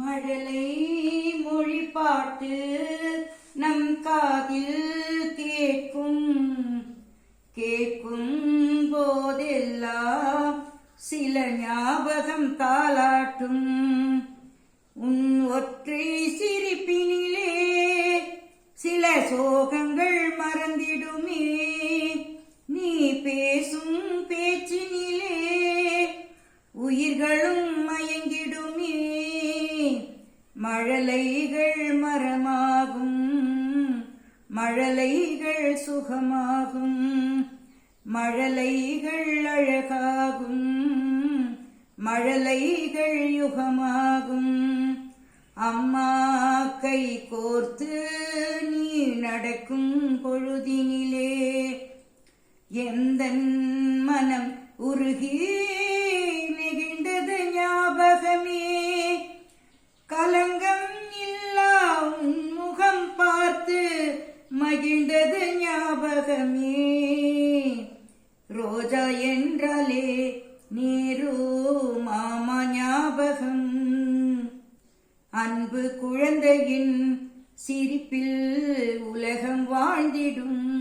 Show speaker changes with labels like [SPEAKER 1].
[SPEAKER 1] மழலை மொழி பாட்டு நம் காதில் கேட்கும் கேட்கும் போதெல்லாம் சில ஞாபகம் தாளாட்டும். உன் ஒற்றை சிரிப்பினிலே சில சோகங்கள் மறந்திடுமே. நீ பேசும் பேச்சினிலே உயிர்களும் மயங்கிடுமே. மழலைகள் மரமாகும், மழலைகள் சுகமாகும், மழலைகள் அழகாகும், மழலைகள் யுகமாகும். அம்மா கை கோர்த்து நீ நடக்கும் பொழுதினிலே எந்தன் மனம் உருகி நெகிழ்ந்தது ஞாபகமே. கலங்கம் இல்லா உன் முகம் பார்த்து மகிழ்ந்தது ஞாபகமே. ரோஜா என்றாலே நேரு மாமா ஞாபகம். அன்பு குழந்தையின் சிரிப்பில் உலகம் வாழ்ந்திடும்.